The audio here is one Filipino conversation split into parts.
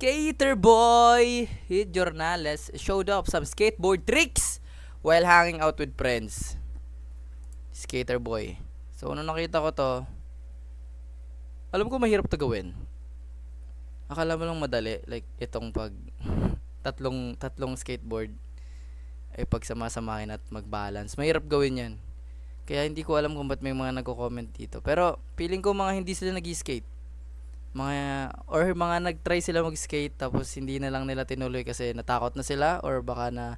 Skater boy Hit Jornales showed off some skateboard tricks while hanging out with friends. Skater boy. So, nung nakita ko to, alam ko mahirap to gawin. Akala mo lang madali. Like, itong pag tatlong skateboard ay pagsamasamahin at mag-balance. Mahirap gawin yan. Kaya hindi ko alam kung ba't may mga nagko-comment dito. Pero, feeling ko mga hindi sila nag-skate. Mga nag-try sila mag-skate tapos hindi na lang nila tinuloy kasi natakot na sila or baka na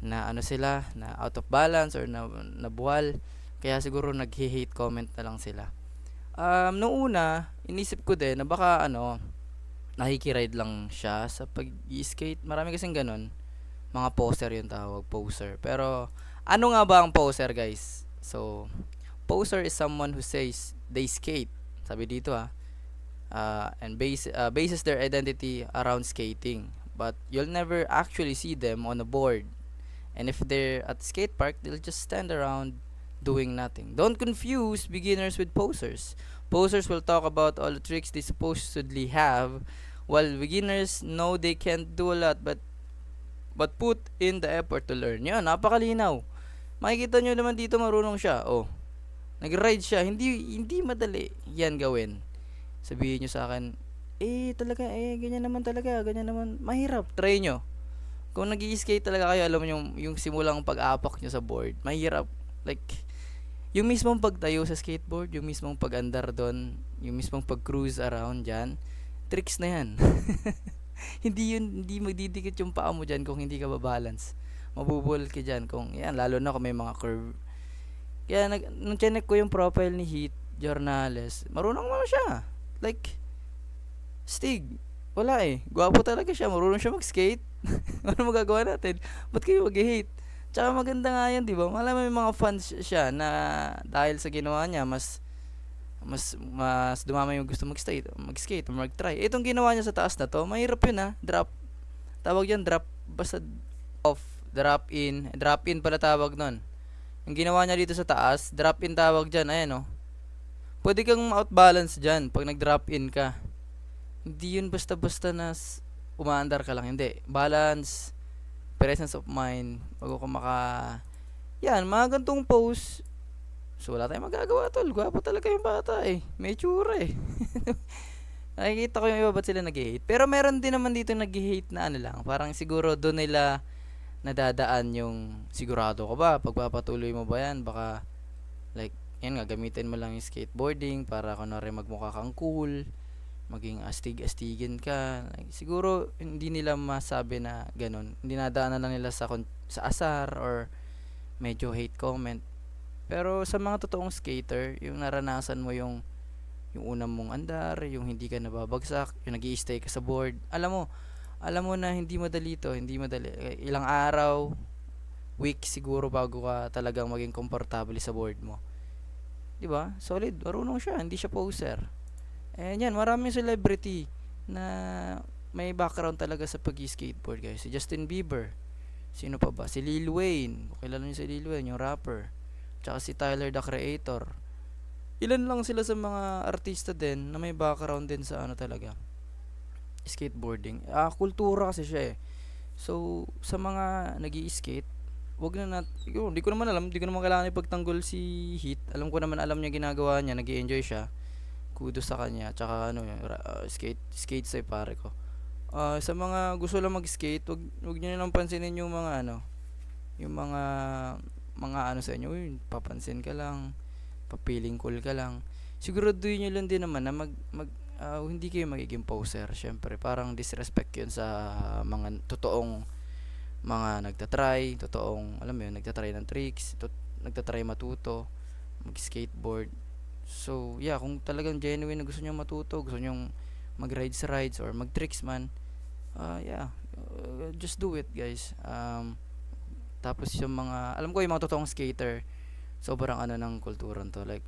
ano sila, na out of balance or nabuwal. Kaya siguro nag-hate comment na lang sila. Noong una, inisip ko din na baka nakikiride lang siya sa pag-skate. Marami kasing ganun. Mga poser yung tawag, poser. Pero, ano nga ba ang poser, guys? So, poser is someone who says they skate. Sabi dito and bases their identity around skating. But you'll never actually see them on a board. And if they're at the skate park, they'll just stand around doing nothing. Don't confuse beginners with posers. Posers will talk about all the tricks they supposedly have, while beginners know they can't do a lot but put in the effort to learn. Yan, napakalinaw. Makikita nyo naman dito marunong siya. Oh, nag-ride siya. Hindi madali yan gawin. Sabihin nyo sa akin, ganyan naman talaga, ganyan naman. Mahirap, try nyo. Kung nag-i-skate talaga kayo, alam mo yung simulang pag-apak nyo sa board, mahirap. Like, yung mismong pagtayo sa skateboard, yung mismong pag-andar doon, yung mismong pag-cruise around dyan, tricks na yan. Hindi magdidikit yung paa mo dyan kung hindi ka ba-balance. Mabubul ka dyan lalo na kung may mga curve. Kaya nung chinek ko yung profile ni Hit Jornales, marunong naman siya. Like, Stig, wala gwapo talaga siya, marunong siya mag-skate. Ano magagawa natin? Ba't kayo mag-hate? Tsaka maganda nga yan, di ba? Malamang may mga fans siya na dahil sa ginawa niya, mas dumama yung gusto mag-skate o mag-try. Itong ginawa niya sa taas na to, mahirap yun drop. Tawag yan, drop, basta off, drop in pala tawag nun. Yung ginawa niya dito sa taas, drop in tawag dyan, ayan pwede kang ma-outbalance dyan pag nag-drop in ka. Hindi yun basta-basta na umaandar ka lang, hindi. Balance, presence of mind, bago ka mga gantong pose. So, wala tayong magagawa, tol. Gwapo talaga yung bata may tsura Nakikita ko yung iba ba't sila nag-hate. Pero meron din naman dito nag-hate na lang. Parang siguro doon nila nadadaan yung sigurado ka ba? Pagpapatuloy mo ba yan? Baka, like, yan nga, gamitin mo lang yung skateboarding para kunwari magmukha kang cool, maging astig-astigin ka. Like, siguro hindi nila masabi na ganun. Hindi nadaanan lang nila sa asar or medyo hate comment. Pero sa mga totoong skater, yung naranasan mo yung unang mong andar, yung hindi ka nababagsak, yung nag-i-stay ka sa board. Alam mo na hindi madali to, hindi madali. Ilang araw, week siguro bago ka talagang maging komportable sa board mo. 'Di ba? Solid, marunong siya, hindi siya poser. Yan, maraming celebrity na may background talaga sa pag-skateboard, guys. Si Justin Bieber. Sino pa ba? Si Lil Wayne. Kilala niyo si Lil Wayne, yung rapper. Tsaka si Tyler, the Creator. Ilan lang sila sa mga artista din na may background din sa talaga, skateboarding. Kultura kasi siya So, sa mga nag-i-skate, hindi ko naman kailangan ipagtanggol si Hit. Alam niya ginagawa niya, nag-i-enjoy siya. Kudos sa kanya. Tsaka skate sa pare ko. Sa mga gusto lang mag-skate, wag niyo lang pansinin yung mga yung mga sa inyo, papansin ka lang, papiling cool ka lang. Siguraduhin niyo lang din naman na hindi kayo magiging poser. Syempre, parang disrespect 'yun sa mga totoong mga nagtatry, nagtatry ng tricks, nagtatry matuto, mag-skateboard. So, yeah, kung talagang genuine na gusto nyo matuto, gusto nyo mag-rides or mag-tricks man, just do it, guys. Tapos yung alam ko yung mga totoong skater, sobrang ng kulturan to, like,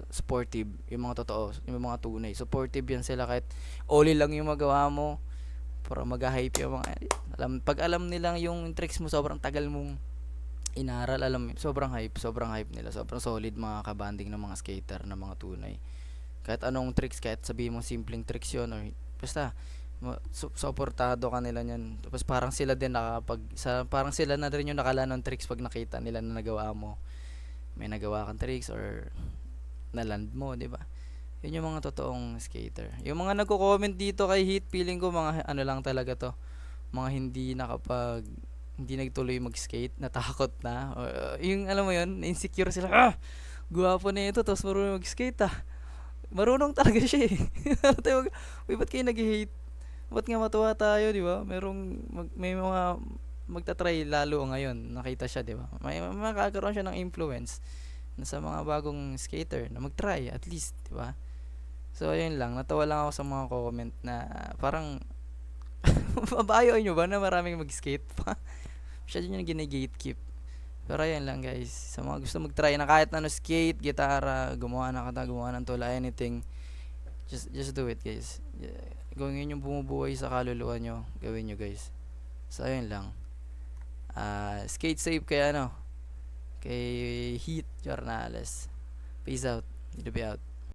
sportive, yung mga totoo, yung mga tunay, supportive yan sila kahit only lang yung magawa mo, para mag-hype yung pag alam nilang yung tricks mo, sobrang tagal mong inaral, sobrang hype nila, sobrang solid mga kabanding ng mga skater na mga tunay. Kahit anong tricks, kahit sabihin mo simpleng tricks yun or basta Suportado ka nila niyan. Tapos parang sila din parang sila na rin yung nakala ng tricks pag nakita nila na nagawa mo. May nagawa kang tricks or naland mo, 'di ba? Yun yung mga totoong skater. Yung mga nagko-comment dito kay Heat, feeling ko mga ano lang talaga to. Mga hindi nagtuloy mag-skate, natakot na. Yung alam mo yun, insecure sila. Guwapo na ito, tapos marunong mag-skate ah. Marunong talaga siya eh. Uy, ba't kayo nag-hate? Ba't nga matuwa tayo, di ba? May mga magta-try lalo ngayon. Nakita siya, di ba? May makakaroon siya ng influence na sa mga bagong skater na mag-try at least, di ba? So, ayun lang. Natawa lang ako sa mga comment na parang mabayo nyo ba na maraming mag-skate pa? Siya din yung gine-gatekeep. Pero ayun lang guys. Sa mga gusto mag-try na kahit ano skate, gitara, gumawa ng kanta, gumawa ng tula, anything. Just do it guys. Gawin yun yung bumubuhay sa kaluluwa nyo. Gawin nyo guys. So ayun lang. Skate safe kay Heat Jornales. Peace out. Need to be out.